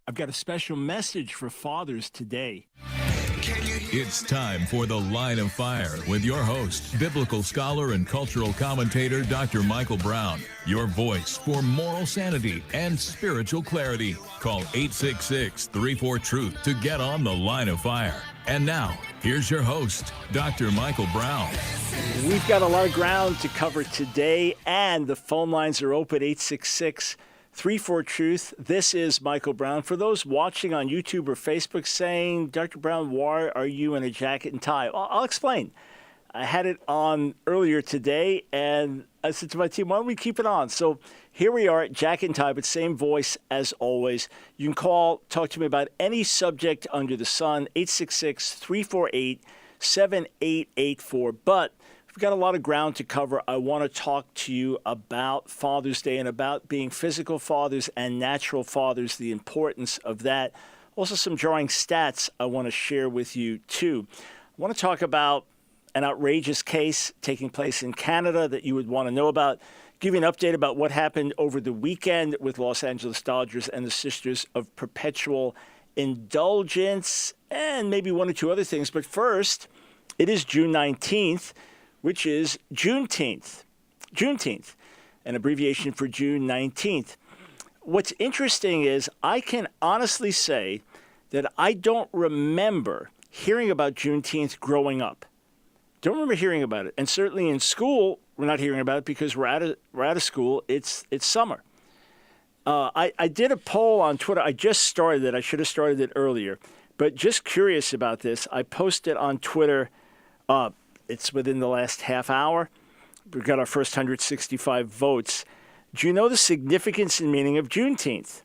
I've got a special message for fathers today. It's time for The Line of Fire with your host, biblical scholar and cultural commentator, Dr. Michael Brown. Your voice for moral sanity and spiritual clarity. Call 866-34-TRUTH to get on The Line of Fire. And now, here's your host, Dr. Michael Brown. We've got a lot of ground to cover today, and the phone lines are open, 866-34-TRUTH. This is Michael Brown. For those watching on YouTube or Facebook saying, Dr. Brown, why are you in a jacket and tie? Well, I'll explain. I had it on earlier today, and I said to my team, why don't we keep it on? So here we are, jacket and tie, but same voice as always. You can call, talk to me about any subject under the sun, 866-348-7884. But we've got a lot of ground to cover. I want to talk to you about Father's Day and about being physical fathers and natural fathers, the importance of that. Also, some drawing stats I want to share with you, too. I want to talk about an outrageous case taking place in Canada that you would want to know about. Give you an update about what happened over the weekend with Los Angeles Dodgers and the Sisters of Perpetual Indulgence, and maybe one or two other things. But first, it is June 19th, which is Juneteenth. Juneteenth, an abbreviation for June 19th. What's interesting is I can honestly say that I don't remember hearing about Juneteenth growing up. Don't remember hearing about it. And certainly in school, we're not hearing about it because we're out of school. It's summer. I did a poll on Twitter. I just started it. I should have started it earlier. But just curious about this, I posted on Twitter. It's within the last half hour. We've got our first 165 votes. Do you know the significance and meaning of Juneteenth?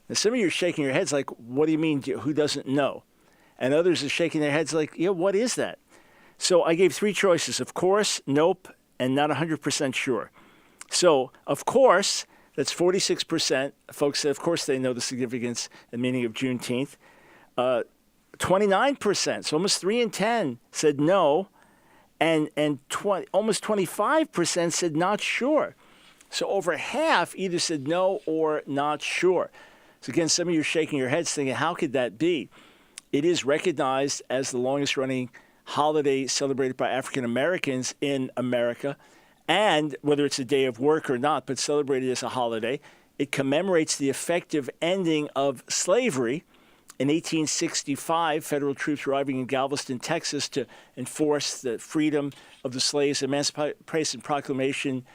Now, some of you are shaking your heads like, what do you mean? Who doesn't know? And others are shaking their heads like, yeah, what is that? So I gave three choices: of course, nope, and not 100% sure. So, of course, that's 46%. Folks said, of course, they know the significance and meaning of Juneteenth. 29%, so almost 3 in 10 said no, and almost 25% said not sure. So over half either said no or not sure. So again, some of you are shaking your heads thinking, how could that be? It is recognized as the longest-running holiday celebrated by African Americans in America, and whether it's a day of work or not, but celebrated as a holiday. It commemorates the effective ending of slavery. In 1865, federal troops arriving in Galveston, Texas, to enforce the freedom of the slaves. Emancipation Proclamation,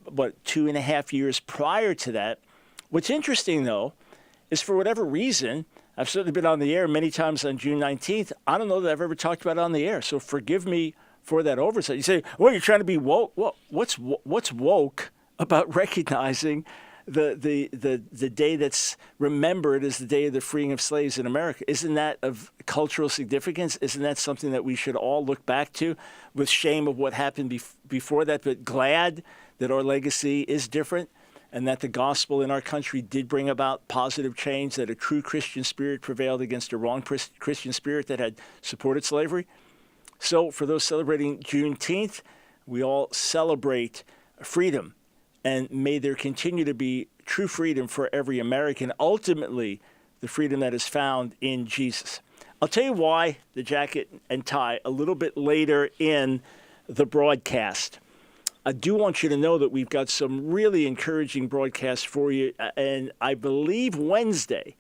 2.5 years prior to that. What's interesting, though, is for whatever reason, I've certainly been on the air many times on June 19th. I don't know that I've ever talked about it on the air, so forgive me for that oversight. You say, well, you're trying to be woke. Well, what's woke about recognizing the day that's remembered as the day of the freeing of slaves in America? Isn't that of cultural significance? Isn't that something that we should all look back to with shame of what happened before that, but glad that our legacy is different? And that the gospel in our country did bring about positive change, that a true Christian spirit prevailed against a wrong Christian spirit that had supported slavery. So for those celebrating Juneteenth, we all celebrate freedom. And may there continue to be true freedom for every American, ultimately the freedom that is found in Jesus. I'll tell you why the jacket and tie a little bit later in the broadcast. I do want you to know that we've got some really encouraging broadcasts for you. And I believe Wednesday,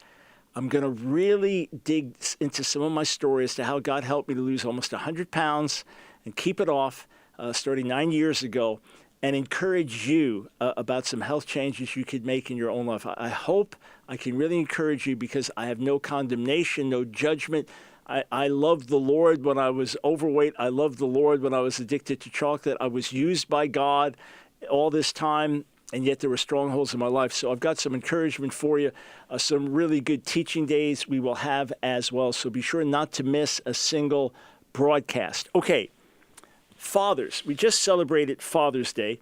I'm going to really dig into some of my stories to how God helped me to lose almost 100 pounds and keep it off starting 9 years ago, and encourage you about some health changes you could make in your own life. I hope I can really encourage you because I have no condemnation, no judgment. I loved the Lord when I was overweight. I loved the Lord when I was addicted to chocolate. I was used by God all this time, and yet there were strongholds in my life. So I've got some encouragement for you, some really good teaching days we will have as well. So be sure not to miss a single broadcast. Okay, fathers. We just celebrated Father's Day.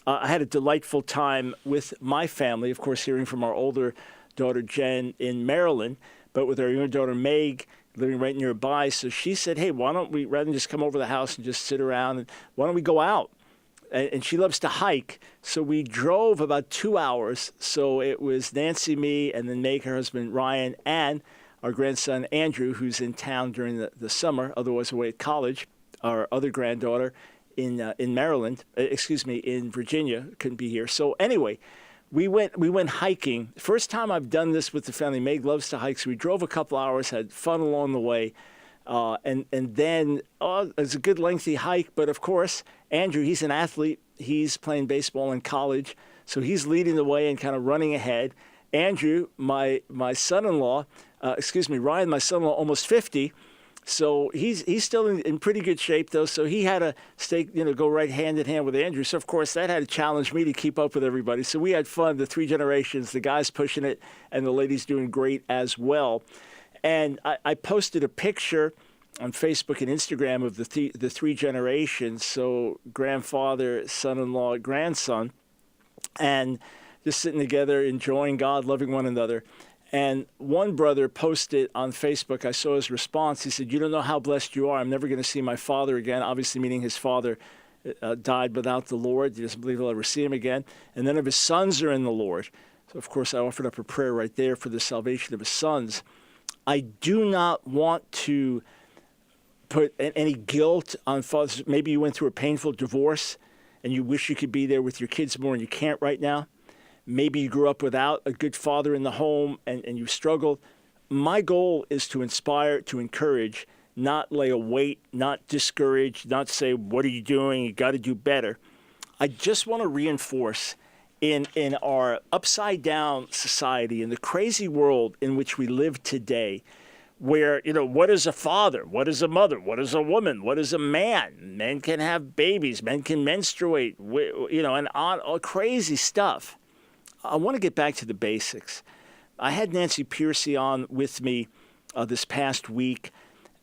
I had a delightful time with my family, of course, hearing from our older daughter, Jen, in Maryland, but with our younger daughter, Meg, living right nearby. So she said, hey, why don't we, rather than just come over the house and just sit around, and why don't we go out and she loves to hike. So we drove about 2 hours. So it was Nancy, me, and then Meg, her husband, Ryan, and our grandson, Andrew, who's in town during the summer, otherwise away at college. Our other granddaughter in Maryland, in Virginia, couldn't be here. So anyway, we went hiking. First time I've done this with the family. Meg loves to hike, so we drove a couple hours, had fun along the way. And then it was a good lengthy hike, but of course, Andrew, he's an athlete. He's playing baseball in college, so he's leading the way and kind of running ahead. Andrew, my son-in-law, Ryan, my son-in-law, almost 50, so he's still in pretty good shape though. So he had to go right hand in hand with Andrew. So of course that had to challenge me to keep up with everybody. So we had fun, the three generations, the guys pushing it, and the ladies doing great as well. And I posted a picture on Facebook and Instagram of the three generations, so grandfather, son-in-law, grandson, and just sitting together, enjoying God, loving one another. And one brother posted on Facebook, I saw his response. He said, "You don't know how blessed you are. I'm never going to see my father again," obviously meaning his father died without the Lord. He doesn't believe he'll ever see him again. And none of his sons are in the Lord. So, of course, I offered up a prayer right there for the salvation of his sons. I do not want to put any guilt on fathers. Maybe you went through a painful divorce and you wish you could be there with your kids more and you can't right now. Maybe you grew up without a good father in the home and you struggled. My goal is to inspire, to encourage, not lay a weight, not discourage, not say, "What are you doing? You got to do better." I just want to reinforce in our upside-down society, in the crazy world in which we live today, where, what is a father? What is a mother? What is a woman? What is a man? Men can have babies. Men can menstruate, and all crazy stuff. I want to get back to the basics. I had Nancy Piercy on with me this past week,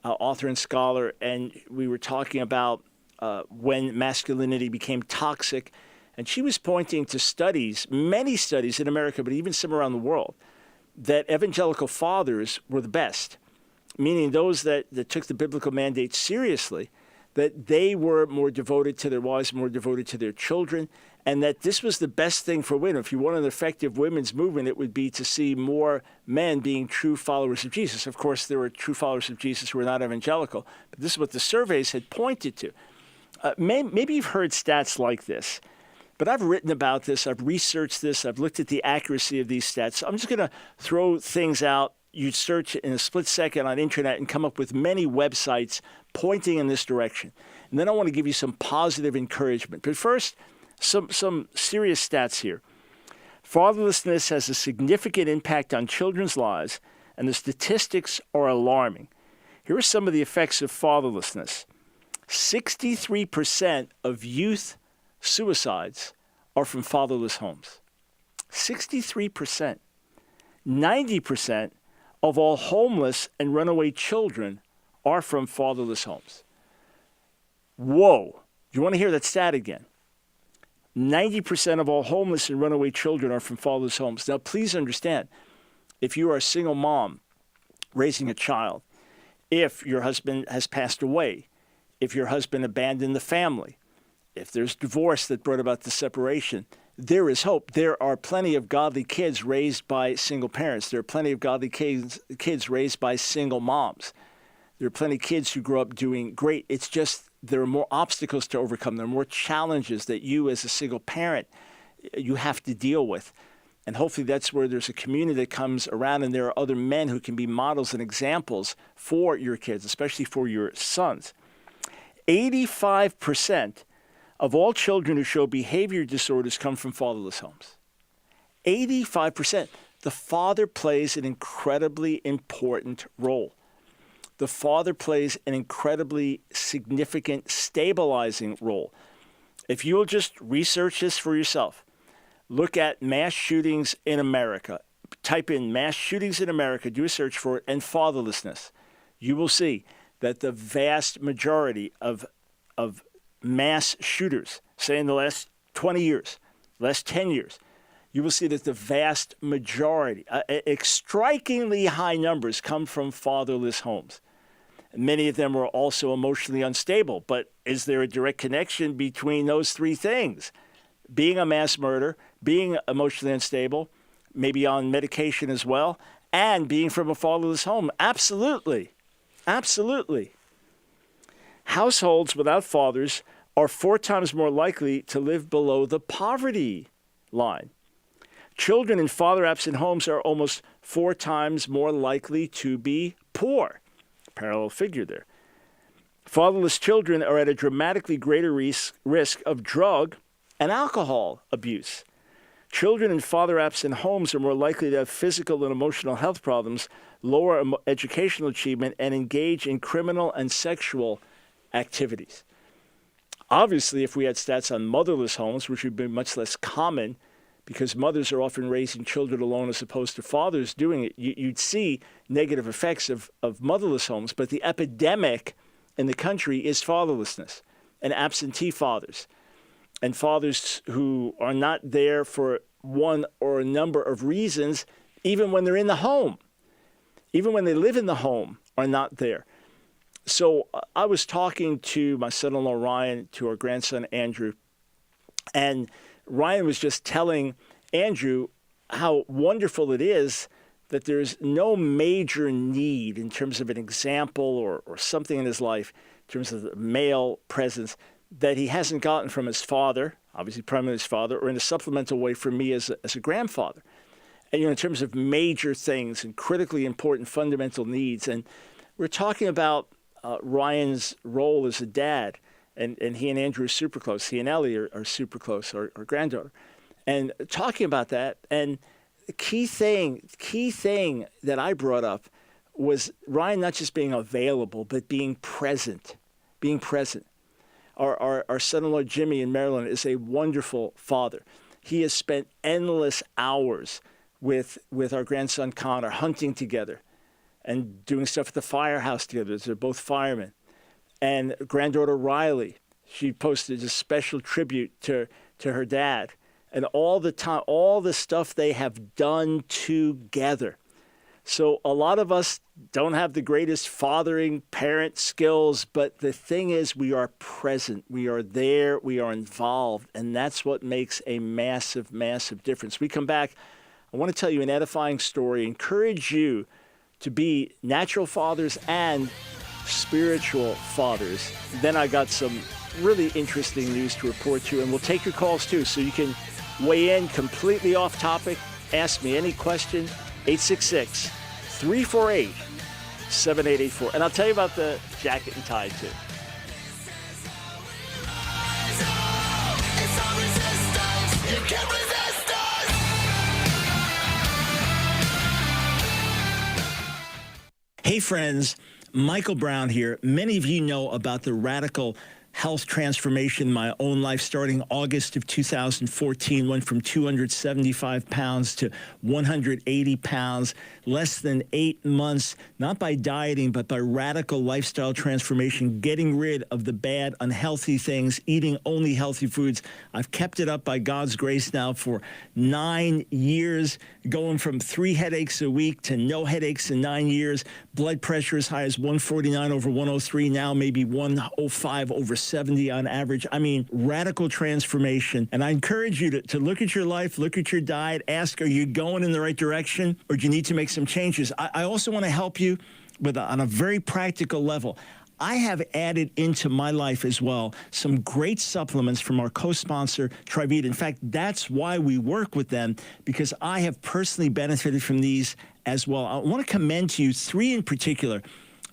author and scholar, and we were talking about when masculinity became toxic. And she was pointing to studies, many studies in America, but even some around the world, that evangelical fathers were the best, meaning those that took the biblical mandate seriously, that they were more devoted to their wives, more devoted to their children, and that this was the best thing for women. If you want an effective women's movement, it would be to see more men being true followers of Jesus. Of course, there were true followers of Jesus who were not evangelical, but this is what the surveys had pointed to. Maybe you've heard stats like this. But I've written about this, I've researched this, I've looked at the accuracy of these stats. So I'm just going to throw things out. You search in a split second on internet and come up with many websites pointing in this direction. And then I want to give you some positive encouragement. But first, some serious stats here. Fatherlessness has a significant impact on children's lives, and the statistics are alarming. Here are some of the effects of fatherlessness. 63% of youth suicides are from fatherless homes. 63%. 90% of all homeless and runaway children are from fatherless homes. Whoa. You want to hear that stat again? 90% of all homeless and runaway children are from fatherless homes. Now, please understand, if you are a single mom raising a child, if your husband has passed away, if your husband abandoned the family, if there's divorce that brought about the separation, there is hope. There are plenty of godly kids raised by single parents. There are plenty of godly kids raised by single moms. There are plenty of kids who grow up doing great. It's just there are more obstacles to overcome. There are more challenges that you as a single parent, you have to deal with. And hopefully that's where there's a community that comes around and there are other men who can be models and examples for your kids, especially for your sons. 85% of all children who show behavior disorders come from fatherless homes. 85%. The father plays an incredibly important role. The father plays an incredibly significant stabilizing role. If you'll just research this for yourself, look at mass shootings in America. Type in mass shootings in America, do a search for it, and fatherlessness. You will see that the vast majority of mass shooters, say in the last 20 years, last 10 years, you will see that the vast majority, strikingly high numbers, come from fatherless homes. Many of them are also emotionally unstable, but is there a direct connection between those three things? Being a mass murderer, being emotionally unstable, maybe on medication as well, and being from a fatherless home? Absolutely. Absolutely. Households without fathers are 4 times more likely to live below the poverty line. Children in father-absent homes are almost 4 times more likely to be poor. Parallel figure there. Fatherless children are at a dramatically greater risk of drug and alcohol abuse. Children in father-absent homes are more likely to have physical and emotional health problems, lower educational achievement, and engage in criminal and sexual activities. Obviously, if we had stats on motherless homes, which would be much less common because mothers are often raising children alone as opposed to fathers doing it, you'd see negative effects of motherless homes. But the epidemic in the country is fatherlessness and absentee fathers, and fathers who are not there for one or a number of reasons, even when they're in the home, even when they live in the home, are not there. So I was talking to my son-in-law, Ryan, to our grandson, Andrew, and Ryan was just telling Andrew how wonderful it is that there's no major need in terms of an example or something in his life, in terms of the male presence, that he hasn't gotten from his father, obviously primarily his father, or in a supplemental way from me as a grandfather. And, in terms of major things and critically important fundamental needs. And we're talking about Ryan's role as a dad, and he and Andrew are super close. He and Ellie are super close, our granddaughter. And talking about that, and the key thing that I brought up was Ryan not just being available, but being present. Our son-in-law, Jimmy, in Maryland, is a wonderful father. He has spent endless hours with our grandson, Connor, hunting together and doing stuff at the firehouse together. They're both firemen. And granddaughter, Riley, she posted a special tribute to her dad. And all the time, all the stuff they have done together. So a lot of us don't have the greatest fathering parent skills, but the thing is we are present, we are there, we are involved, and that's what makes a massive, massive difference. We come back, I want to tell you an edifying story, encourage you to be natural fathers and spiritual fathers. Then I got some really interesting news to report to you, and we'll take your calls too, so you can weigh in completely off topic, ask me any question, 866-348-7884. And I'll tell you about the jacket and tie too. Hey friends, Michael Brown here. Many of you know about the radical health transformation in my own life. Starting August of 2014, went from 275 pounds to 180 pounds, less than 8 months, not by dieting, but by radical lifestyle transformation, getting rid of the bad, unhealthy things, eating only healthy foods. I've kept it up by God's grace now for 9 years, going from 3 headaches a week to no headaches in 9 years. Blood pressure as high as 149 over 103, now maybe 105 over 70 on average. I mean, radical transformation. And I encourage you to look at your life, look at your diet, ask, are you going in the right direction, or do you need to make some changes? I also want to help you on a very practical level. I have added into my life as well some great supplements from our co-sponsor, TriVita. In fact, that's why we work with them, because I have personally benefited from these as well. I want to commend to you 3 in particular.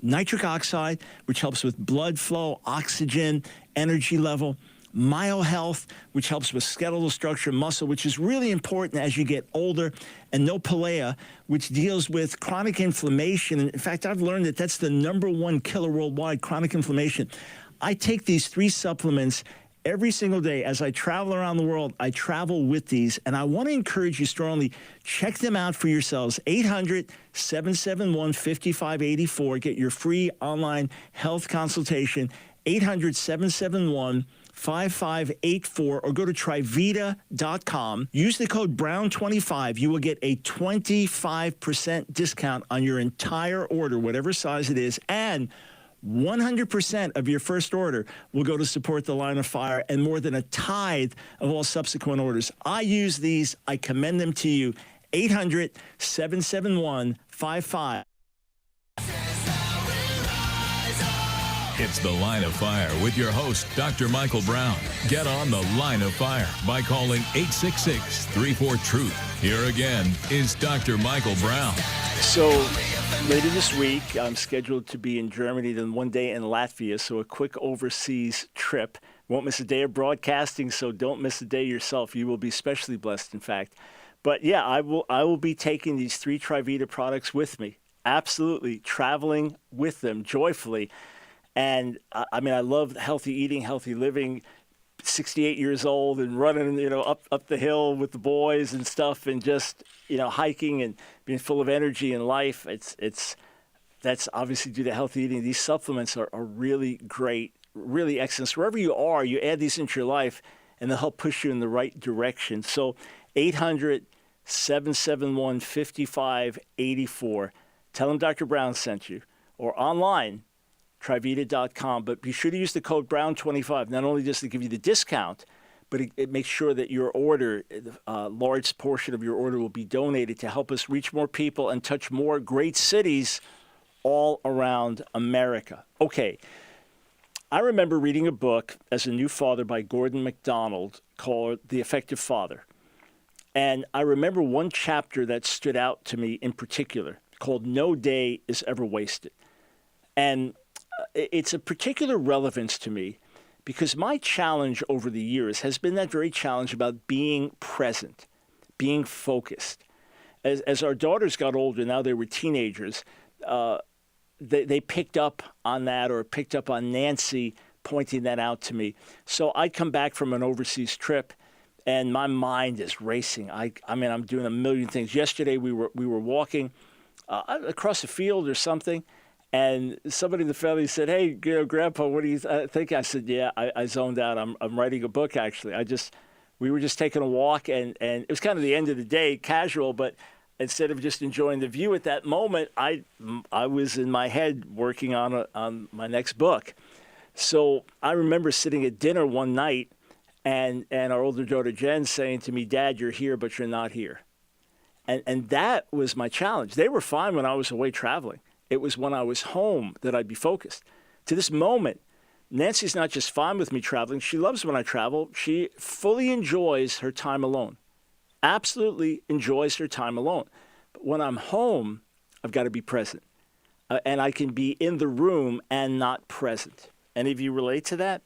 Nitric oxide, which helps with blood flow, oxygen, energy level. MyoHealth, which helps with skeletal structure, muscle, which is really important as you get older. And Nopalea, which deals with chronic inflammation. In fact, I've learned that that's the #1 killer worldwide, chronic inflammation. I take these 3 supplements every single day. As I travel around the world, I travel with these, and I want to encourage you strongly, check them out for yourselves. 800-771-5584. Get your free online health consultation. 800-771-5584, or go to trivita.com. Use the code BROWN25. You will get a 25% discount on your entire order, whatever size it is. And 100% of your first order will go to support the Line of Fire, and more than a tithe of all subsequent orders. I use these. I commend them to you. 800-771-55. It's The Line of Fire with your host, Dr. Michael Brown. Get on The Line of Fire by calling 866-34-TRUTH. Here again is Dr. Michael Brown. So later this week, I'm scheduled to be in Germany, then one day in Latvia, so a quick overseas trip. Won't miss a day of broadcasting, so don't miss a day yourself. You will be especially blessed, in fact. But yeah, I will be taking these 3 Trivita products with me. Absolutely, traveling with them joyfully. And I mean, I love healthy eating, healthy living. 68 years old and running, up the hill with the boys and stuff, and just, hiking and being full of energy and life. That's obviously due to healthy eating. These supplements are really great, really excellent. So wherever you are, you add these into your life, and they'll help push you in the right direction. So 800-771-5584. Tell them Dr. Brown sent you, or online. Trivita.com, but be sure to use the code Brown25. Not only does it give you the discount, but it makes sure that your order, a large portion of your order, will be donated to help us reach more people and touch more great cities all around America. Okay, I remember reading a book as a new father by Gordon MacDonald called The Effective Father. And I remember one chapter that stood out to me in particular called No Day is Ever Wasted. And it's a particular relevance to me because my challenge over the years has been that very challenge about being present, being focused. As our daughters got older, now they were teenagers, they picked up on that, or picked up on Nancy pointing that out to me. So I come back from an overseas trip, and my mind is racing. I mean, I'm doing a million things. Yesterday we were walking across a field or something, and somebody in the family said, "Hey, Grandpa, what do you think?" I said, "Yeah, I zoned out. I'm writing a book, actually. We were just taking a walk, and it was kind of the end of the day, casual, but instead of just enjoying the view at that moment, I was in my head working on my next book." So I remember sitting at dinner one night, and our older daughter Jen saying to me, "Dad, you're here, but you're not here." And that was my challenge. They were fine when I was away traveling. It was when I was home that I'd be focused. To this moment, Nancy's not just fine with me traveling. She loves when I travel. She fully enjoys her time alone. Absolutely enjoys her time alone. But when I'm home, I've got to be present. And I can be in the room and not present. Any of you relate to that?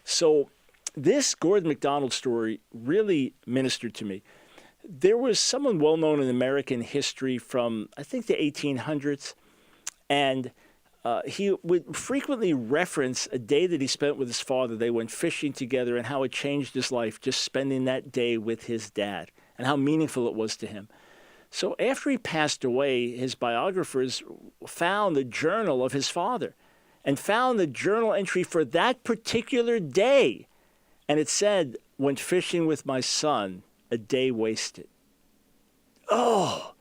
So this Gordon MacDonald story really ministered to me. There was someone well-known in American history from, I think, the 1800s. And he would frequently reference a day that he spent with his father. They went fishing together, and how it changed his life just spending that day with his dad, and how meaningful it was to him. So after he passed away, his biographers found the journal of his father and found the journal entry for that particular day. And it said, "Went fishing with my son, a day wasted." Oh!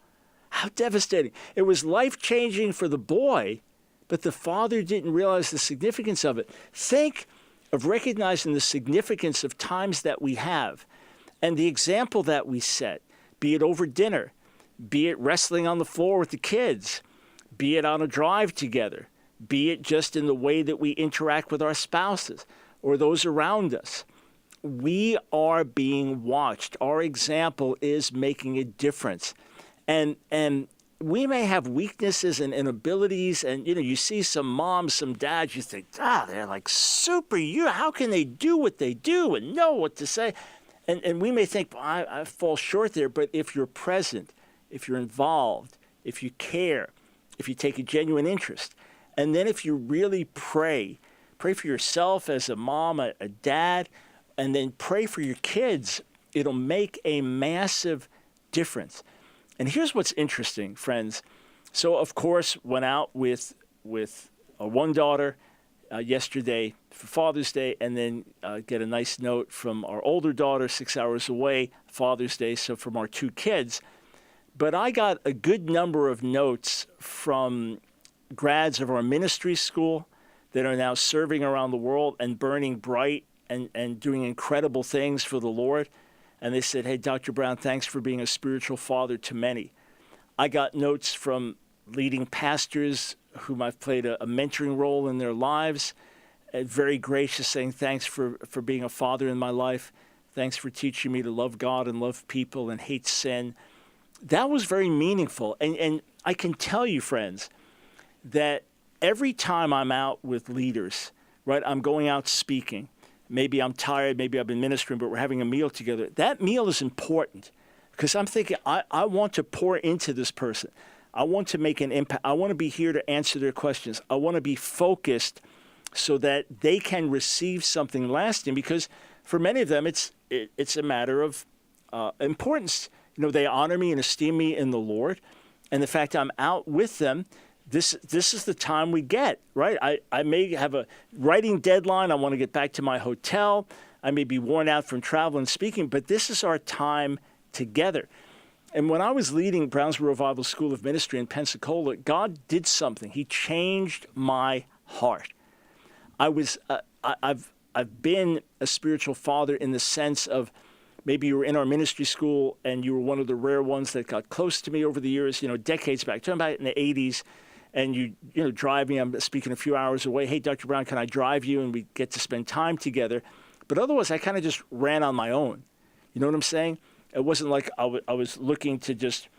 How devastating. It was life-changing for the boy, but the father didn't realize the significance of it. Think of recognizing the significance of times that we have and the example that we set, be it over dinner, be it wrestling on the floor with the kids, be it on a drive together, be it just in the way that we interact with our spouses or those around us. We are being watched. Our example is making a difference. And we may have weaknesses and inabilities, and you see some moms, some dads, you think, they're like super. How can they do what they do and know what to say? And we may think, I fall short there. But if you're present, if you're involved, if you care, if you take a genuine interest, and then if you really pray for yourself as a mom, a dad, and then pray for your kids, it'll make a massive difference. And here's what's interesting, friends. So, of course, went out with one daughter yesterday for Father's Day, and then get a nice note from our older daughter 6 hours away, Father's Day, so from our 2 kids. But I got a good number of notes from grads of our ministry school, that are now serving around the world and burning bright and doing incredible things for the Lord. And they said, hey, Dr. Brown, thanks for being a spiritual father to many. I got notes from leading pastors whom I've played a mentoring role in their lives, very gracious, saying thanks for being a father in my life. Thanks for teaching me to love God and love people and hate sin. That was very meaningful. And I can tell you, friends, that every time I'm out with leaders, right, I'm going out speaking. Maybe I'm tired, maybe I've been ministering, but we're having a meal together. That meal is important because I'm thinking, I want to pour into this person. I want to make an impact. I want to be here to answer their questions. I want to be focused so that they can receive something lasting, because for many of them, it's a matter of importance. You know, they honor me and esteem me in the Lord. And the fact I'm out with them, this is the time we get, right? I may have a writing deadline. I want to get back to my hotel. I may be worn out from travel and speaking, but this is our time together. And when I was leading Brownsville Revival School of Ministry in Pensacola, God did something. He changed my heart. I've been a spiritual father in the sense of maybe you were in our ministry school and you were one of the rare ones that got close to me over the years, decades back. Talking about in the 80s, and you drive me. I'm speaking a few hours away. Hey, Dr. Brown, can I drive you? And we get to spend time together. But otherwise, I kind of just ran on my own. You know what I'm saying? It wasn't like I was looking to just,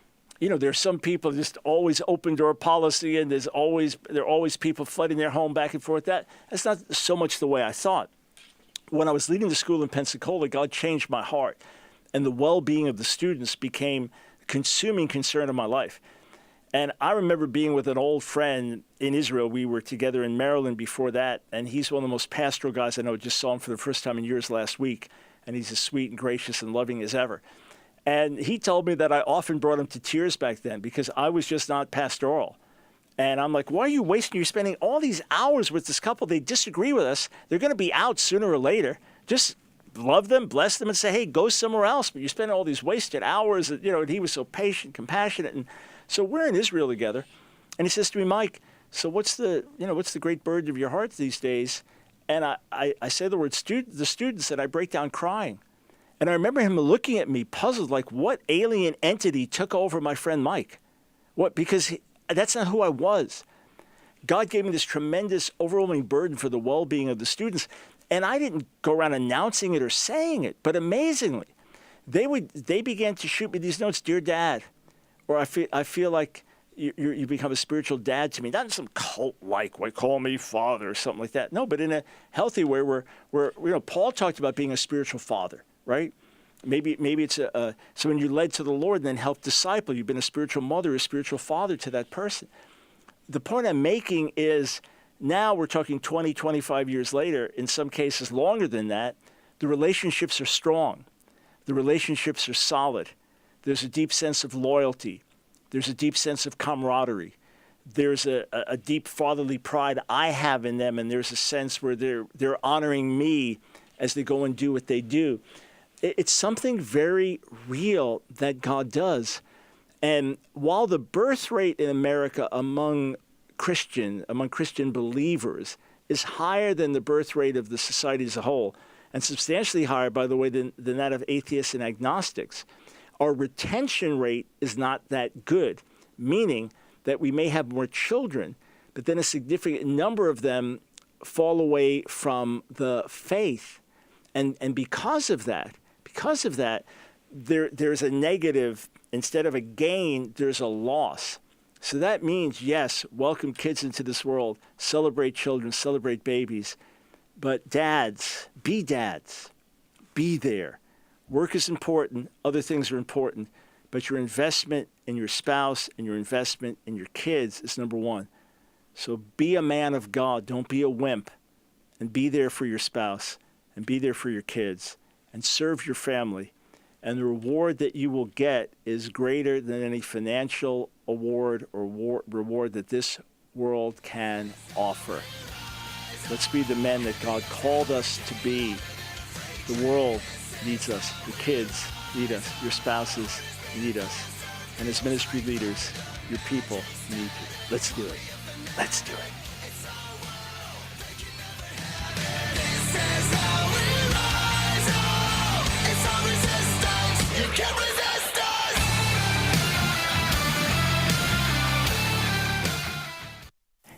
there's some people just always open door policy, and there are always people flooding their home back and forth. That's not so much the way I thought. When I was leading the school in Pensacola, God changed my heart, and the well-being of the students became a consuming concern of my life. And I remember being with an old friend in Israel. We were together in Maryland before that, and he's one of the most pastoral guys I know. Just saw him for the first time in years last week, and he's as sweet and gracious and loving as ever. And he told me that I often brought him to tears back then because I was just not pastoral. And I'm like, why are you wasting? You're spending all these hours with this couple. They disagree with us. They're going to be out sooner or later. Just love them, bless them, and say, hey, go somewhere else. But you spend all these wasted hours. And he was so patient, compassionate. And so we're in Israel together. And he says to me, Mike, so what's the great burden of your heart these days? And I say the word the students, and I break down crying. And I remember him looking at me puzzled, like what alien entity took over my friend Mike? What? Because that's not who I was. God gave me this tremendous, overwhelming burden for the well-being of the students. And I didn't go around announcing it or saying it, but amazingly, they began to shoot me these notes, dear Dad, or I feel like you become a spiritual dad to me, not in some cult-like way, call me father or something like that. No, but in a healthy way where Paul talked about being a spiritual father, right? Maybe it's so when you led to the Lord and then helped disciple, you've been a spiritual mother, a spiritual father to that person. The point I'm making is now we're talking 20, 25 years later, in some cases longer than that, the relationships are strong. The relationships are solid. There's a deep sense of loyalty. There's a deep sense of camaraderie. There's a deep fatherly pride I have in them, and there's a sense where they're honoring me as they go and do what they do. It's something very real that God does. And while the birth rate in America among Christian believers is higher than the birth rate of the society as a whole, and substantially higher, by the way, than that of atheists and agnostics, our retention rate is not that good, meaning that we may have more children, but then a significant number of them fall away from the faith. And because of that, there's a negative. Instead of a gain, there's a loss. So that means, yes, welcome kids into this world, celebrate children, celebrate babies. But dads, be there. Work is important, other things are important, but your investment in your spouse and your investment in your kids is number one. So be a man of God, don't be a wimp, and be there for your spouse, and be there for your kids, and serve your family. And the reward that you will get is greater than any financial award or reward that this world can offer. Let's be the men that God called us to be. The world needs us. The kids need us. Your spouses need us. And as ministry leaders, your people need you. Let's do it. Let's do it.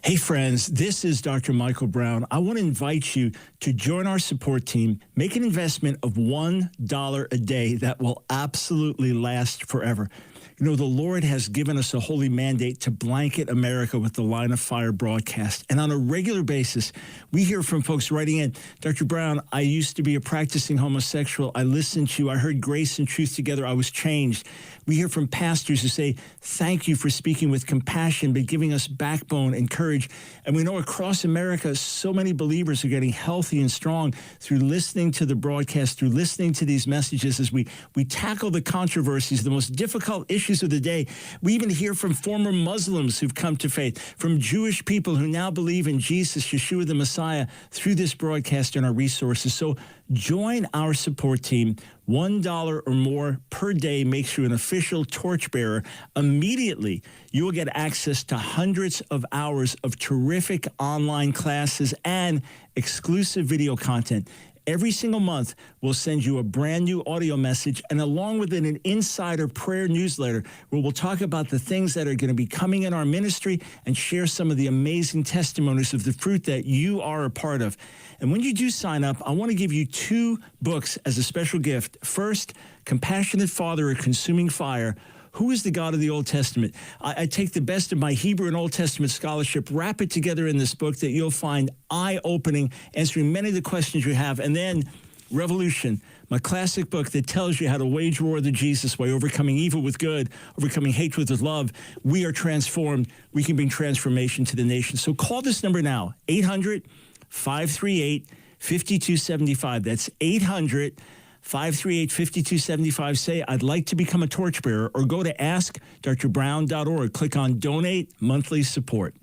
Hey friends, this is Dr. Michael Brown. I want to invite you to join our support team. Make an investment of $1 a day that will absolutely last forever. You know, the Lord has given us a holy mandate to blanket America with the Line of Fire broadcast. And on a regular basis, we hear from folks writing in, Dr. Brown, I used to be a practicing homosexual. I listened to you. I heard grace and truth together. I was changed. We hear from pastors who say, thank you for speaking with compassion, but giving us backbone and courage. And we know across America, so many believers are getting healthy and strong through listening to the broadcast, through listening to these messages as we tackle the controversies, the most difficult issues of the day. We even hear from former Muslims who've come to faith, from Jewish people who now believe in Jesus, Yeshua the Messiah, through this broadcast and our resources. So join our support team. $1 or more per day makes you an official torchbearer. Immediately, you will get access to hundreds of hours of terrific online classes and exclusive video content. Every single month, we'll send you a brand new audio message, and along with it, an insider prayer newsletter where we'll talk about the things that are going to be coming in our ministry and share some of the amazing testimonies of the fruit that you are a part of. And when you do sign up, I want to give you 2 books as a special gift. First, Compassionate Father, A Consuming Fire. Who is the God of the Old Testament? I take the best of my Hebrew and Old Testament scholarship, wrap it together in this book that you'll find eye-opening, answering many of the questions you have. And then Revolution, my classic book that tells you how to wage war the Jesus way, overcoming evil with good, overcoming hatred with love. We are transformed. We can bring transformation to the nation. So call this number now, 800-538-5275. That's 800-538-5275. Say, I'd like to become a torchbearer, or go to AskDrBrown.org. Click on Donate Monthly Support.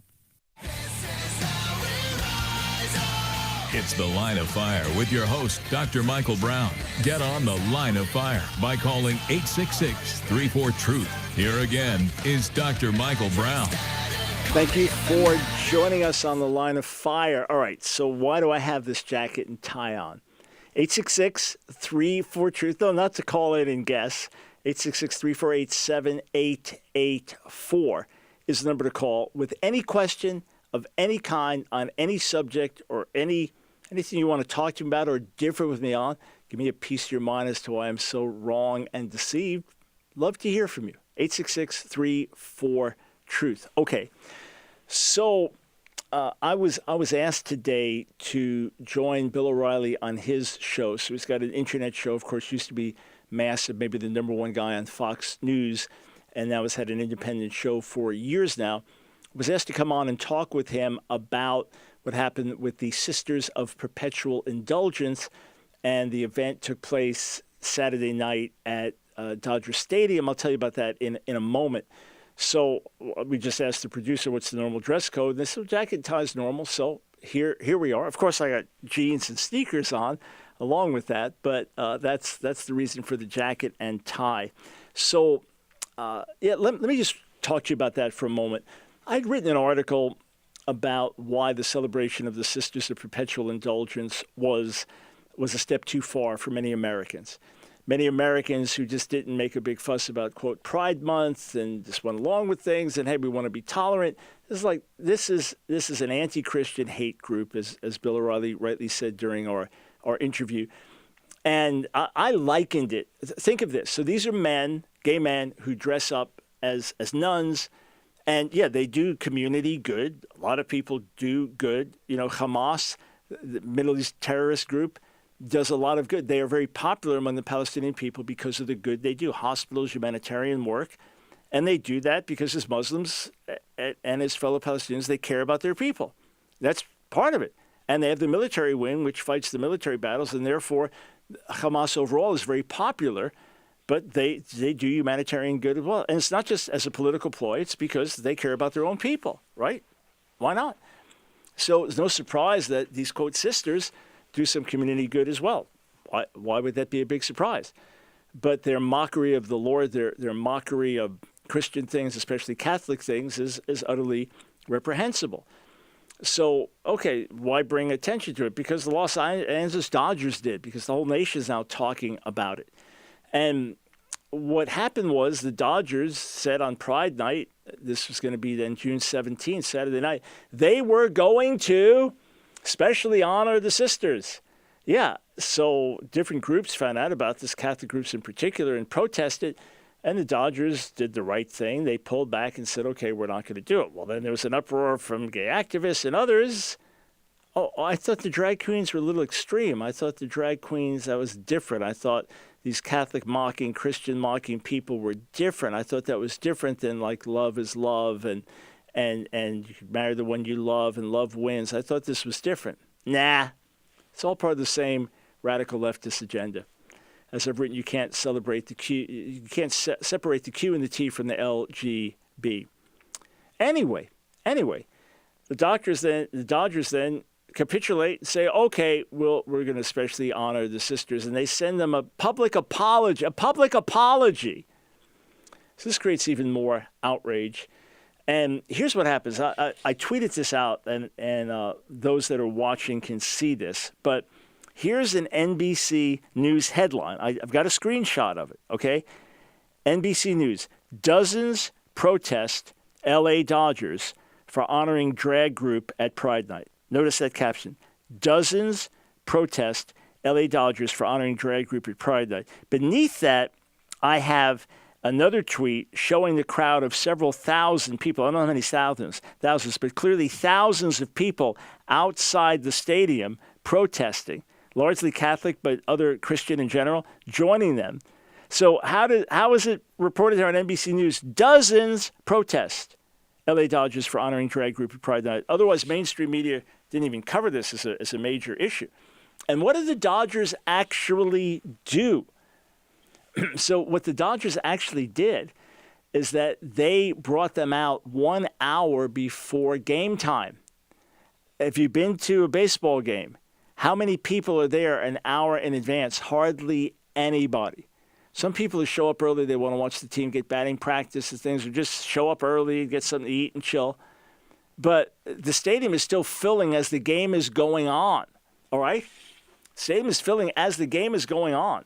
It's The Line of Fire with your host, Dr. Michael Brown. Get on The Line of Fire by calling 866-34-TRUTH. Here again is Dr. Michael Brown. Thank you for joining us on The Line of Fire. All right, so why do I have this jacket and tie on? 866-34-TRUTH. No, not to call in and guess. 866-348-7884 is the number to call with any question of any kind on any subject or anything you want to talk to me about or differ with me on. Give me a piece of your mind as to why I'm so wrong and deceived. Love to hear from you. 866-34-TRUTH. Okay, so I was asked today to join Bill O'Reilly on his show. So he's got an internet show, of course, used to be massive, maybe the number one guy on Fox News, and now has had an independent show for years now. Was asked to come on and talk with him about what happened with the Sisters of Perpetual Indulgence, and the event took place Saturday night at Dodger Stadium. I'll tell you about that in a moment. So we just asked the producer, what's the normal dress code? And they said, jacket and tie is normal. So here we are. Of course, I got jeans and sneakers on along with that, but that's the reason for the jacket and tie. So let me just talk to you about that for a moment. I'd written an article about why the celebration of the Sisters of Perpetual Indulgence was a step too far for many Americans. Many Americans who just didn't make a big fuss about, quote, Pride Month and just went along with things and, hey, we want to be tolerant. It's like this is an anti-Christian hate group, as Bill O'Reilly rightly said during our interview. And I likened it. Think of this. So these are men, gay men, who dress up as nuns. And, yeah, they do community good. A lot of people do good. You know, Hamas, the Middle East terrorist group, does a lot of good. They are very popular among the Palestinian people because of the good they do. Hospitals, humanitarian work. And they do that because as Muslims and as fellow Palestinians, they care about their people. That's part of it. And they have the military wing, which fights the military battles. And therefore, Hamas overall is very popular. But they do humanitarian good as well. And it's not just as a political ploy. It's because they care about their own people, right? Why not? So it's no surprise that these, quote, sisters do some community good as well. Why would that be a big surprise? But their mockery of the Lord, their mockery of Christian things, especially Catholic things, is utterly reprehensible. So, okay, why bring attention to it? Because the Los Angeles Dodgers did, because the whole nation is now talking about it. And what happened was the Dodgers said on Pride Night, this was going to be then June 17th, Saturday night, they were going to specially honor the sisters. Yeah, so different groups found out about this, Catholic groups in particular, and protested. And the Dodgers did the right thing. They pulled back and said, okay, we're not going to do it. Well, then there was an uproar from gay activists and others. Oh, I thought the drag queens were a little extreme. I thought the drag queens, that was different. I thought these Catholic mocking, Christian mocking people were different. I thought that was different than like love is love and you could marry the one you love and love wins. I thought this was different. Nah, it's all part of the same radical leftist agenda. As I've written, you can't separate the Q and the T from the LGB. Anyway, the Dodgers then capitulate and say, okay, we're going to especially honor the sisters, and they send them a public apology. So this creates even more outrage. And here's what happens. I tweeted this out, and those that are watching can see this, but here's an NBC News headline. I've got a screenshot of it, okay? NBC News, dozens protest L.A. Dodgers for honoring drag group at Pride Night. Notice that caption. Dozens protest L.A. Dodgers for honoring drag group at Pride Night. Beneath that, I have another tweet showing the crowd of several thousand people. I don't know how many thousands, but clearly thousands of people outside the stadium protesting. Largely Catholic, but other Christian in general, joining them. So how is it reported here on NBC News? Dozens protest L.A. Dodgers for honoring drag group at Pride Night. Otherwise, mainstream media didn't even cover this as a major issue. And what did the Dodgers actually do? So what the Dodgers actually did is that they brought them out 1 hour before game time. If you've been to a baseball game, how many people are there an hour in advance? Hardly anybody. Some people who show up early, they want to watch the team get batting practice and things, or just show up early, get something to eat and chill. But the stadium is still filling as the game is going on, all right? The stadium is filling as the game is going on.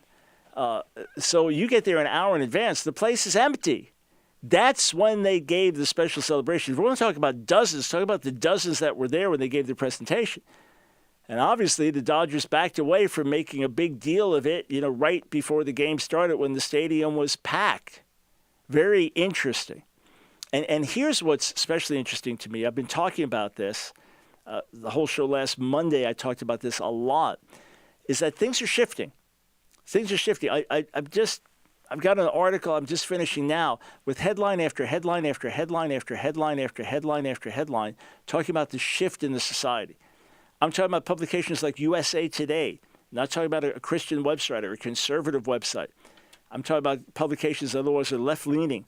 So you get there an hour in advance, the place is empty. That's when they gave the special celebration. If we want to talk about dozens, talk about the dozens that were there when they gave the presentation. And obviously, the Dodgers backed away from making a big deal of it, right before the game started when the stadium was packed. Very interesting. And here's what's especially interesting to me. I've been talking about this. The whole show last Monday, I talked about this a lot, is that things are shifting. Things are shifting. I've got an article I'm just finishing now with headline after headline after headline after headline after headline after headline talking about the shift in the society. I'm talking about publications like USA Today, not talking about a Christian website or a conservative website. I'm talking about publications that otherwise are left-leaning.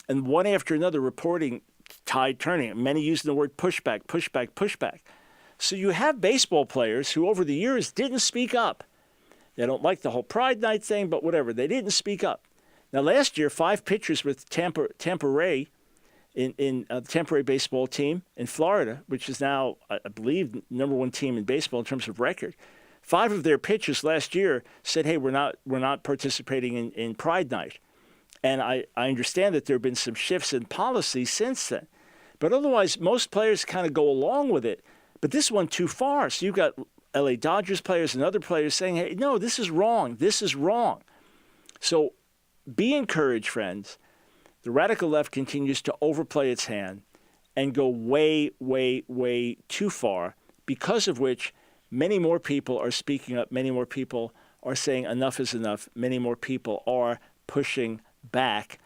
And one after another reporting tide turning, many using the word pushback, pushback, pushback. So you have baseball players who over the years didn't speak up. They don't like the whole Pride Night thing, but whatever. They didn't speak up. Now, last year, 5 pitchers with Tampa Ray in the Tampa Ray baseball team in Florida, which is now, I believe, number 1 team in baseball in terms of record. 5 of their pitchers last year said, hey, we're not participating in Pride Night. And I understand that there have been some shifts in policy since then. But otherwise, most players kind of go along with it. But this went too far. So you've got L.A. Dodgers players and other players saying, hey, no, this is wrong. This is wrong. So be encouraged, friends. The radical left continues to overplay its hand and go way, way, way too far, because of which many more people are speaking up. Many more people are saying enough is enough. Many more people are pushing back.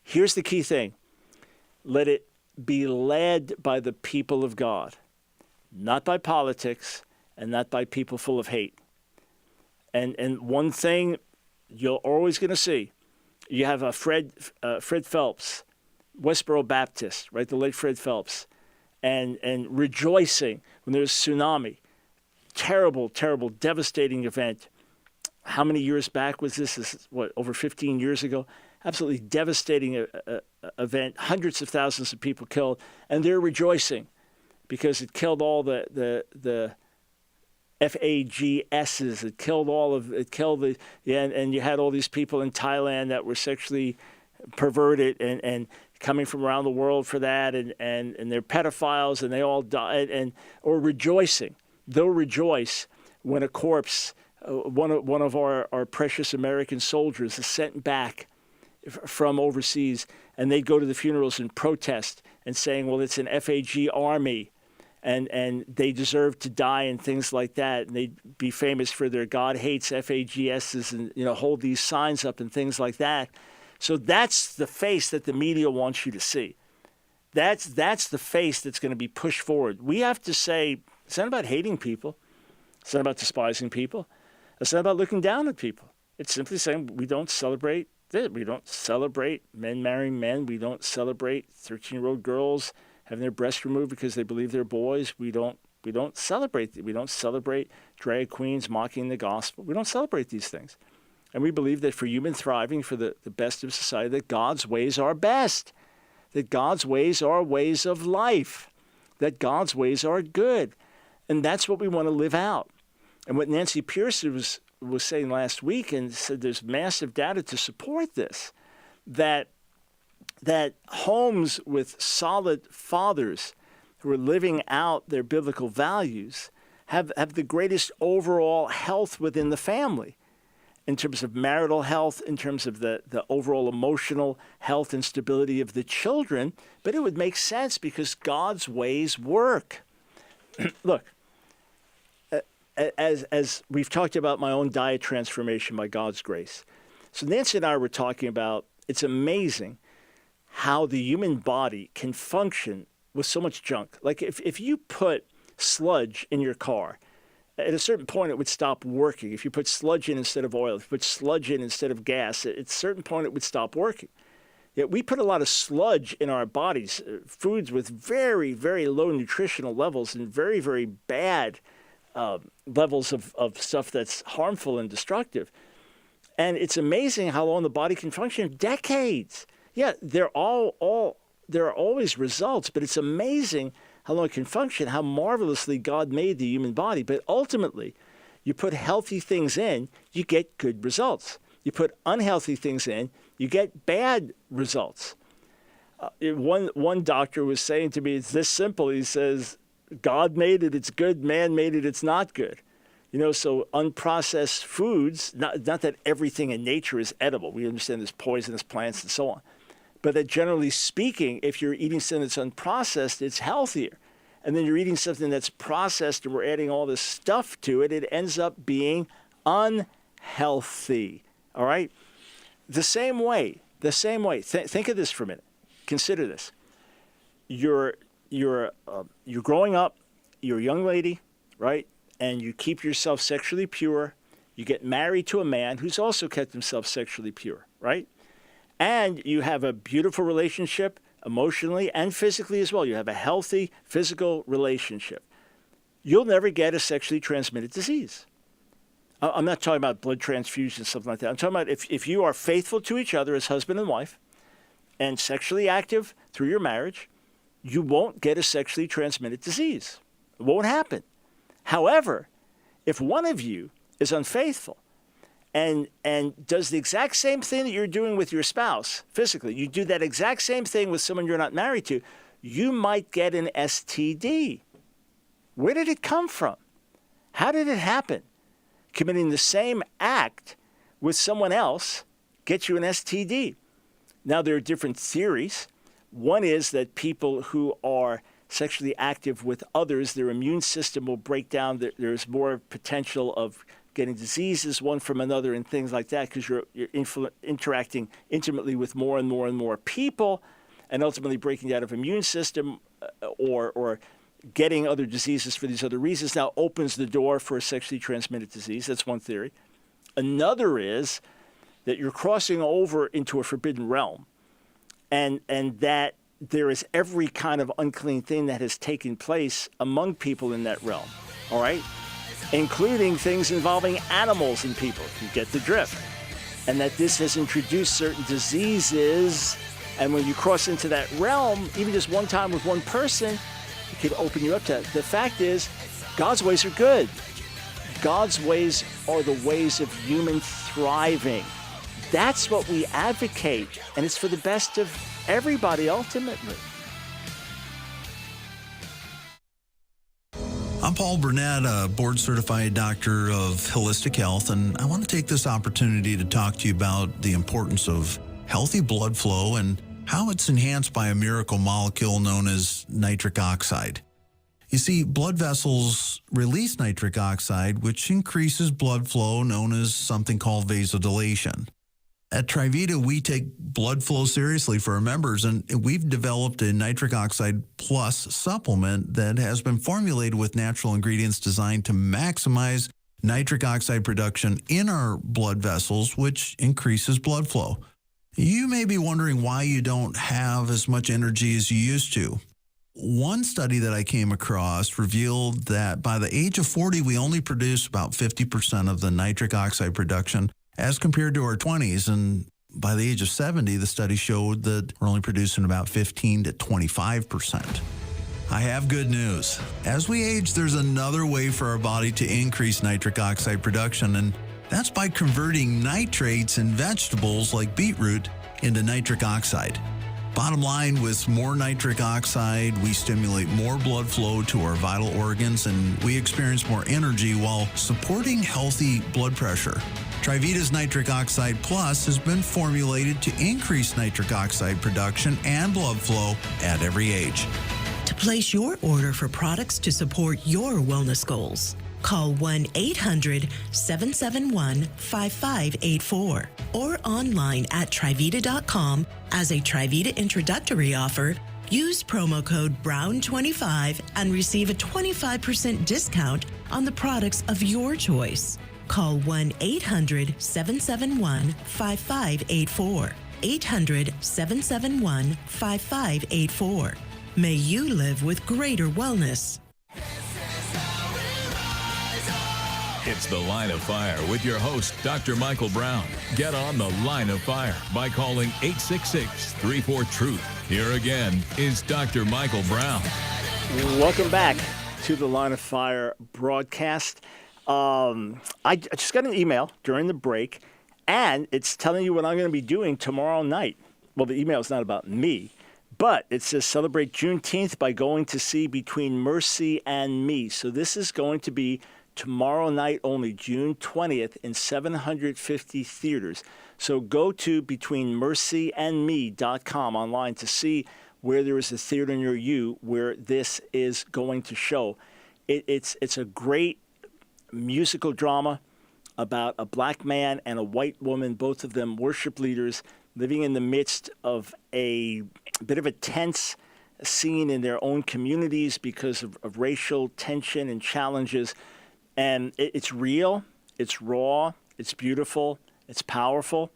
Here's the key thing. Let it be led by the people of God, not by politics and not by people full of hate. And one thing you're always going to see, you have a Fred Phelps, Westboro Baptist, right? The late Fred Phelps, and rejoicing when there's a tsunami. Terrible, terrible, devastating event. How many years back was this? This is, over 15 years ago? Absolutely devastating event. Hundreds of thousands of people killed, and they're rejoicing because it killed all the FAGSs. It killed and you had all these people in Thailand that were sexually perverted and coming from around the world for that, and they're pedophiles, and they all died, or rejoicing. They'll rejoice when a corpse, one of our precious American soldiers is sent back from overseas, and they'd go to the funerals and protest and saying, well, it's an FAG army, and they deserve to die and things like that. And they'd be famous for their God hates FAGSs and hold these signs up and things like that. So that's the face that the media wants you to see. That's the face that's going to be pushed forward. We have to say, it's not about hating people. It's not about despising people. It's not about looking down at people. It's simply saying we don't celebrate this. We don't celebrate men marrying men. We don't celebrate 13-year-old girls having their breasts removed because they believe they're boys. We don't celebrate. We don't celebrate drag queens mocking the gospel. We don't celebrate these things. And we believe that for human thriving, for the best of society, that God's ways are best, that God's ways are ways of life, that God's ways are good. And that's what we want to live out. And what Nancy Pearson was saying last week, and said there's massive data to support this, that homes with solid fathers who are living out their biblical values have the greatest overall health within the family, in terms of marital health, in terms of the overall emotional health and stability of the children. But it would make sense because God's ways work. Look, as we've talked about my own diet transformation by God's grace. So Nancy and I were talking about, it's amazing how the human body can function with so much junk. Like if you put sludge in your car, at a certain point, it would stop working. If you put sludge in instead of oil, if you put sludge in instead of gas, at a certain point, it would stop working. Yet we put a lot of sludge in our bodies, foods with very, very low nutritional levels and very, very bad levels of stuff that's harmful and destructive. And it's amazing how long the body can function. Decades. Yeah, there are always results, but it's amazing how long it can function, how marvelously God made the human body. But ultimately, you put healthy things in, you get good results. You put unhealthy things in, you get bad results. One doctor was saying to me, it's this simple. He says, God made it, it's good. Man made it, it's not good. So unprocessed foods, not that everything in nature is edible. We understand there's poisonous plants and so on. But that generally speaking, if you're eating something that's unprocessed, it's healthier. And then you're eating something that's processed and we're adding all this stuff to it, it ends up being unhealthy. All right? The same way. Think of this for a minute. Consider this. You're growing up, you're a young lady, right? And you keep yourself sexually pure. You get married to a man who's also kept himself sexually pure, right? And you have a beautiful relationship emotionally and physically as well. You have a healthy physical relationship. You'll never get a sexually transmitted disease. I'm not talking about blood transfusions, something like that. I'm talking about if you are faithful to each other as husband and wife and sexually active through your marriage, you won't get a sexually transmitted disease. It won't happen. However, if one of you is unfaithful, and does the exact same thing that you're doing with your spouse physically, you do that exact same thing with someone you're not married to, you might get an STD. Where did it come from? How did it happen? Committing the same act with someone else gets you an STD. Now, there are different theories. One is that people who are sexually active with others, their immune system will break down. There's more potential of getting diseases one from another and things like that because you're interacting intimately with more and more and more people, and ultimately breaking down of immune system or getting other diseases for these other reasons now opens the door for a sexually transmitted disease. That's one theory. Another is that you're crossing over into a forbidden realm, and that there is every kind of unclean thing that has taken place among people in that realm, all right? Including things involving animals and people. You get the drift. And that this has introduced certain diseases, and when you cross into that realm, even just one time with one person, it could open you up to that. The fact is, God's ways are good. God's ways are the ways of human thriving. That's what we advocate, and it's for the best of everybody ultimately. I'm Paul Burnett, a board-certified doctor of holistic health, and I want to take this opportunity to talk to you about the importance of healthy blood flow and how it's enhanced by a miracle molecule known as nitric oxide. You see, blood vessels release nitric oxide, which increases blood flow, known as something called vasodilation. At TriVita, we take blood flow seriously for our members, and we've developed a nitric oxide plus supplement that has been formulated with natural ingredients designed to maximize nitric oxide production in our blood vessels, which increases blood flow. You may be wondering why you don't have as much energy as you used to. One study that I came across revealed that by the age of 40, we only produce about 50% of the nitric oxide production as compared to our 20s. And by the age of 70, the study showed that we're only producing about 15 to 25%. I have good news. As we age, there's another way for our body to increase nitric oxide production, and that's by converting nitrates in vegetables like beetroot into nitric oxide. Bottom line, with more nitric oxide, we stimulate more blood flow to our vital organs, and we experience more energy while supporting healthy blood pressure. TriVita's Nitric Oxide Plus has been formulated to increase nitric oxide production and blood flow at every age. To place your order for products to support your wellness goals, call 1-800-771-5584 or online at TriVita.com. As a TriVita introductory offer, use promo code BROWN25 and receive a 25% discount on the products of your choice. Call 1-800-771-5584. 800-771-5584. May you live with greater wellness. It's The Line of Fire with your host, Dr. Michael Brown. Get on The Line of Fire by calling 866-34-TRUTH. Here again is Dr. Michael Brown. Welcome back to the Line of Fire broadcast. I just got an email during the break, and it's telling you what I'm going to be doing tomorrow night. Well, the email is not about me, but it says celebrate Juneteenth by going to see Between Mercy and Me. So this is going to be tomorrow night only, June 20th, in 750 theaters. So go to betweenmercyandme.com online to see where there is a theater near you where this is going to show. It's a great musical drama about a black man and a white woman, both of them worship leaders, living in the midst of a bit of a tense scene in their own communities because of racial tension and challenges. And it's real, it's raw, it's beautiful, it's powerful,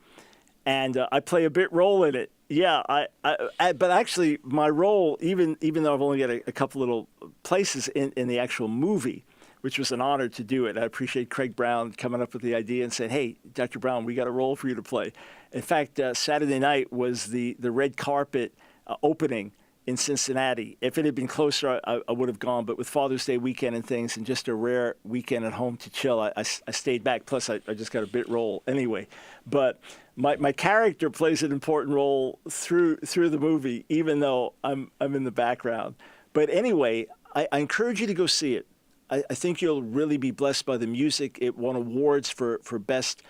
and I play a bit role in it. Yeah, but actually my role, even though I've only got a couple little places in the actual movie, which was an honor to do it. I appreciate Craig Brown coming up with the idea and saying, hey, Dr. Brown, we got a role for you to play. In fact, Saturday night was the red carpet opening in Cincinnati. If it had been closer, I would have gone. But with Father's Day weekend and things and just a rare weekend at home to chill, I stayed back. Plus, I just got a bit role anyway. But my character plays an important role through the movie, even though I'm in the background. But anyway, I encourage you to go see it. I think you'll really be blessed by the music. It won awards for best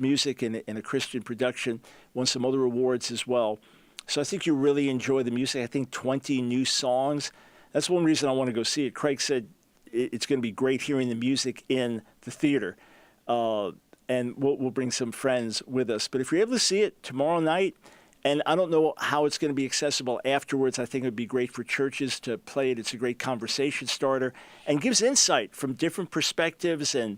music in a Christian production. Won some other awards as well. So I think you really enjoy the music. I think 20 new songs. That's one reason I want to go see it. Craig said it's going to be great hearing the music in the theater. And we'll bring some friends with us. But if you're able to see it tomorrow night, and I don't know how it's going to be accessible afterwards. I think it would be great for churches to play it. It's a great conversation starter and gives insight from different perspectives. And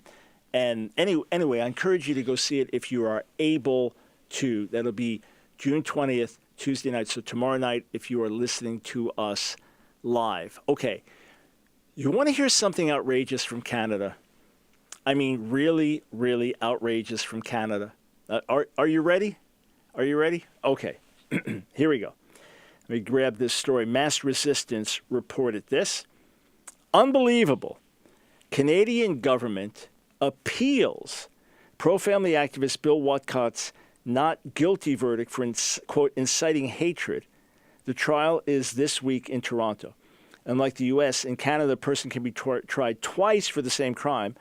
anyway, I encourage you to go see it if you are able to. That'll be June 20th, Tuesday night. So tomorrow night, if you are listening to us live. Okay, you want to hear something outrageous from Canada? I mean, really, really outrageous from Canada. Are you ready? Are you ready? Okay, here we go. Let me grab this story. Mass Resistance reported this. Unbelievable. Canadian government appeals pro-family activist Bill Watcott's not guilty verdict for, quote, inciting hatred. The trial is this week in Toronto. Unlike the U.S., in Canada, a person can be tried twice for the same crime,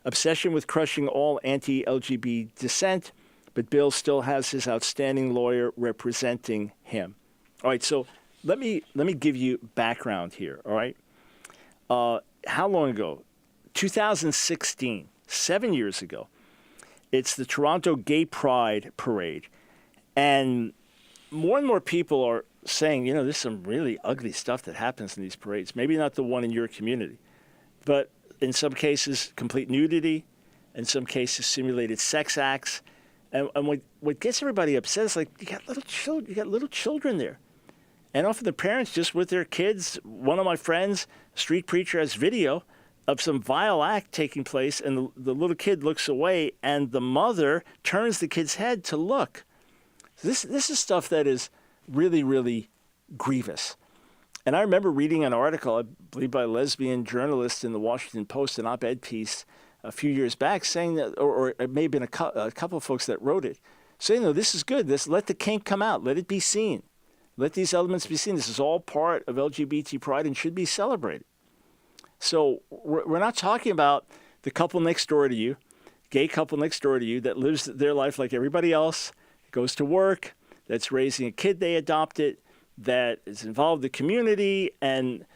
obsession with crushing all anti-LGBT dissent, but Bill still has his outstanding lawyer representing him. All right, so let me give you background here, all right? How long ago? 2016, 7 years ago. It's the Toronto Gay Pride Parade, and more people are saying, there's some really ugly stuff that happens in these parades. Maybe not the one in your community, but in some cases, complete nudity, in some cases, simulated sex acts. And what gets everybody upset is like, you got little children there. And often the parents just with their kids. One of my friends, a street preacher, has video of some vile act taking place, and the little kid looks away, and the mother turns the kid's head to look. This is stuff that is really, really grievous. And I remember reading an article, I believe by a lesbian journalist in the Washington Post, an op-ed piece a few years back, saying that, or it may have been a couple of folks that wrote it, saying, no, this is good. Let the kink come out. Let it be seen. Let these elements be seen. This is all part of LGBT pride and should be celebrated. So we're not talking about the couple next door to you, gay couple next door to you that lives their life like everybody else, goes to work, that's raising a kid they adopted, that is involved in the community, and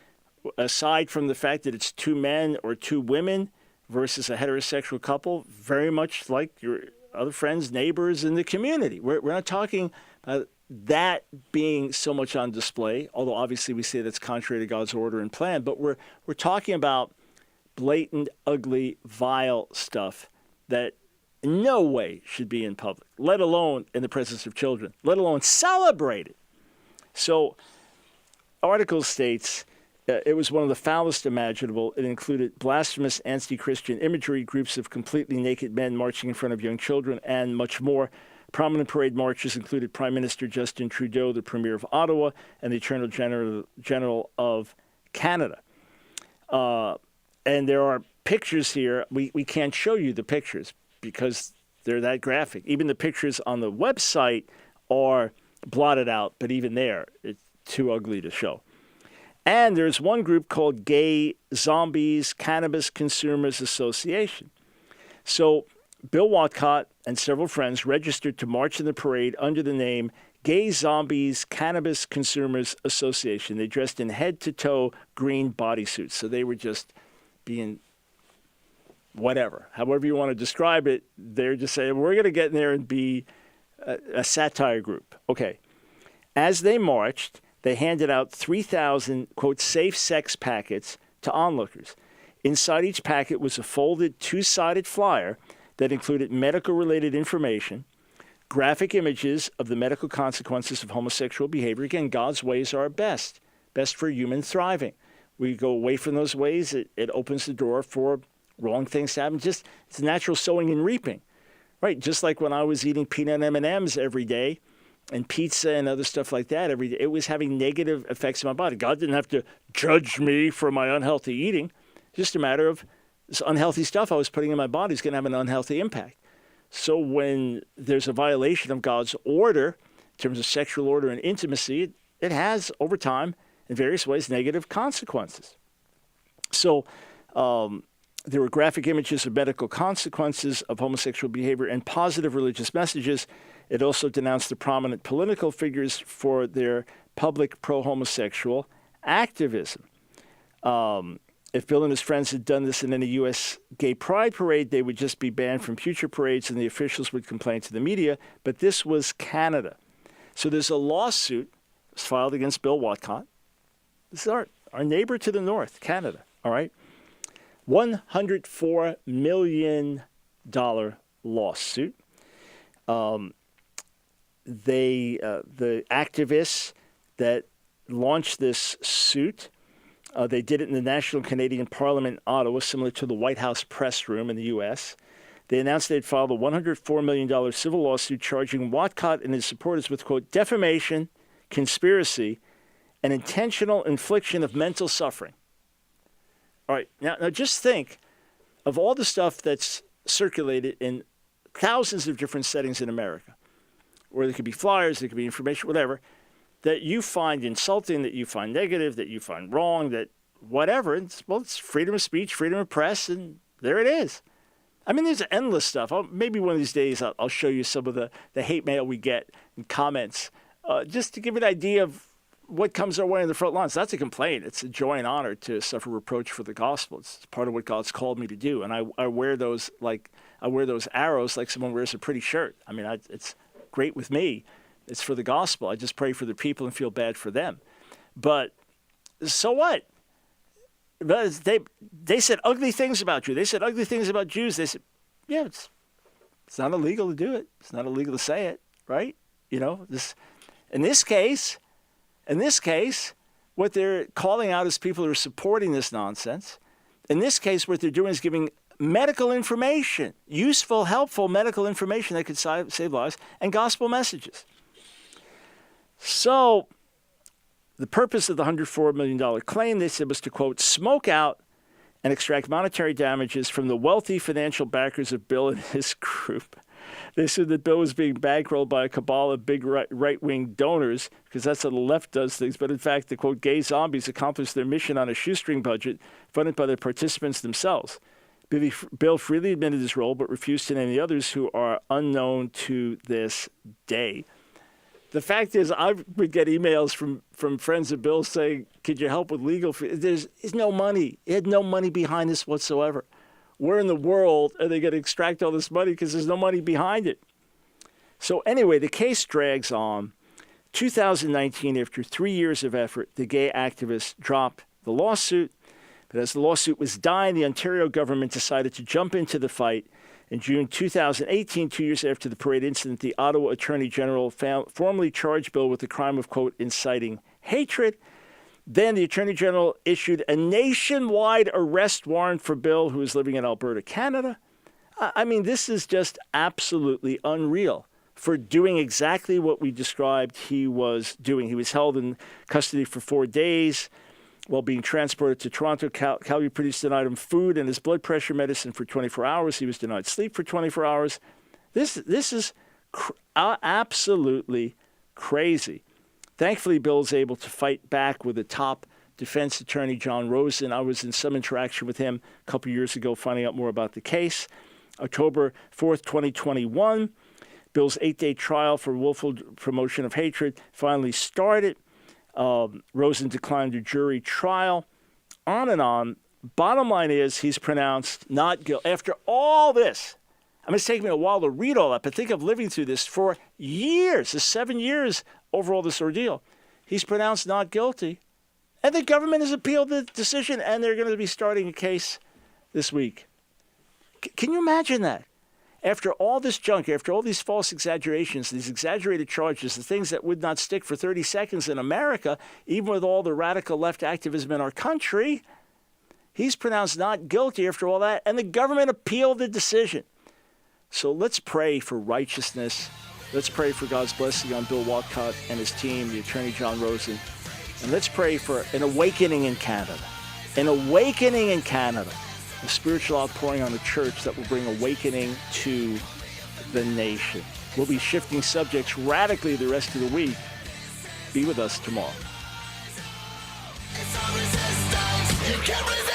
aside from the fact that it's two men or two women versus a heterosexual couple, very much like your other friends, neighbors in the community. We're not talking about that being so much on display, although obviously we say that's contrary to God's order and plan, but we're talking about blatant, ugly, vile stuff that in no way should be in public, let alone in the presence of children, let alone celebrated. So, article states it was one of the foulest imaginable. It included blasphemous anti-Christian imagery, groups of completely naked men marching in front of young children, and much more. Prominent parade marchers included Prime Minister Justin Trudeau, the Premier of Ottawa, and the Attorney General of Canada. And there are pictures here. We can't show you the pictures because they're that graphic. Even the pictures on the website are blotted out, but even there, it's too ugly to show. And there's one group called Gay Zombies Cannabis Consumers Association. So Bill Watcott and several friends registered to march in the parade under the name Gay Zombies Cannabis Consumers Association. They dressed in head-to-toe green bodysuits, so they were just being whatever. However you want to describe it, they're just saying, we're going to get in there and be a satire group. Okay. As they marched, they handed out 3,000, quote, safe sex packets to onlookers. Inside each packet was a folded two-sided flyer that included medical-related information, graphic images of the medical consequences of homosexual behavior. Again, God's ways are best for human thriving. We go away from those ways, it opens the door for wrong things to happen. Just it's natural sowing and reaping, right? Just like when I was eating peanut M&Ms every day and pizza and other stuff like that every day, it was having negative effects on my body. God didn't have to judge me for my unhealthy eating. Just a matter of this unhealthy stuff I was putting in my body is going to have an unhealthy impact. So when there's a violation of God's order in terms of sexual order and intimacy, it has, over time, in various ways, negative consequences. So there were graphic images of medical consequences of homosexual behavior and positive religious messages. It also denounced the prominent political figures for their public pro-homosexual activism. If Bill and his friends had done this in any U.S. gay pride parade, they would just be banned from future parades and the officials would complain to the media. But this was Canada. So there's a lawsuit filed against Bill Watcott. This is our neighbor to the north, Canada, all right? $104 million lawsuit. The activists that launched this suit, they did it in the National Canadian Parliament in Ottawa, similar to the White House press room in the U.S. They announced they'd filed a $104 million civil lawsuit charging Watcott and his supporters with, quote, defamation, conspiracy, and intentional infliction of mental suffering. All right, now just think of all the stuff that's circulated in thousands of different settings in America, where there could be flyers, there could be information, whatever, that you find insulting, that you find negative, that you find wrong, that whatever, it's freedom of speech, freedom of press, and there it is. I mean, there's endless stuff. Maybe one of these days I'll show you some of the hate mail we get and comments, just to give an idea of what comes our way in the front lines. That's a complaint. It's a joy and honor to suffer reproach for the gospel. It's part of what God's called me to do. And I wear those arrows like someone wears a pretty shirt. I mean, it's great with me. It's for the gospel. I just pray for the people and feel bad for them. But so what? They said ugly things about you. They said ugly things about Jews. They said, yeah, it's not illegal to do it. It's not illegal to say it, right? You know, in this case, what they're calling out is people who are supporting this nonsense. In this case, what they're doing is giving medical information, useful, helpful medical information that could save lives, and gospel messages. So the purpose of the $104 million claim, they said, was to, quote, smoke out and extract monetary damages from the wealthy financial backers of Bill and his group. They said that Bill was being bankrolled by a cabal of big right-wing donors, because that's how the left does things. But in fact, the, quote, gay zombies accomplished their mission on a shoestring budget funded by the participants themselves. Bill freely admitted his role, but refused to name the others, who are unknown to this day. The fact is, I would get emails from friends of Bill saying, could you help with legal fees? There's no money. He had no money behind this whatsoever. Where in the world are they going to extract all this money? Because there's no money behind it. So anyway, the case drags on. 2019, after 3 years of effort, the gay activists dropped the lawsuit. But as the lawsuit was dying, the Ontario government decided to jump into the fight. In June 2018, 2 years after the parade incident, the Ottawa Attorney General formally charged Bill with the crime of, quote, inciting hatred. Then the Attorney General issued a nationwide arrest warrant for Bill, who is living in Alberta, Canada. I mean, this is just absolutely unreal for doing exactly what we described he was doing. He was held in custody for 4 days while being transported to Toronto. Calgary Police denied him food and his blood pressure medicine for 24 hours. He was denied sleep for 24 hours. This is absolutely crazy. Thankfully, Bill is able to fight back with a top defense attorney, John Rosen. I was in some interaction with him a couple years ago, finding out more about the case. October 4th, 2021, Bill's 8-day trial for willful promotion of hatred finally started. Rosen declined a jury trial. On and on. Bottom line is, he's pronounced not guilty. After all this, I mean, it's taken me a while to read all that, but think of living through this for years, the 7 years over all this ordeal. He's pronounced not guilty. And the government has appealed the decision, and they're going to be starting a case this week. Can you imagine that? After all this junk, after all these false exaggerations, these exaggerated charges, the things that would not stick for 30 seconds in America, even with all the radical left activism in our country, he's pronounced not guilty after all that, and the government appealed the decision. So let's pray for righteousness. Let's pray for God's blessing on Bill Walcott and his team, the attorney John Rosen. And let's pray for an awakening in Canada. An awakening in Canada. A spiritual outpouring on the church that will bring awakening to the nation. We'll be shifting subjects radically the rest of the week. Be with us tomorrow. It's our resistance. You can't resist.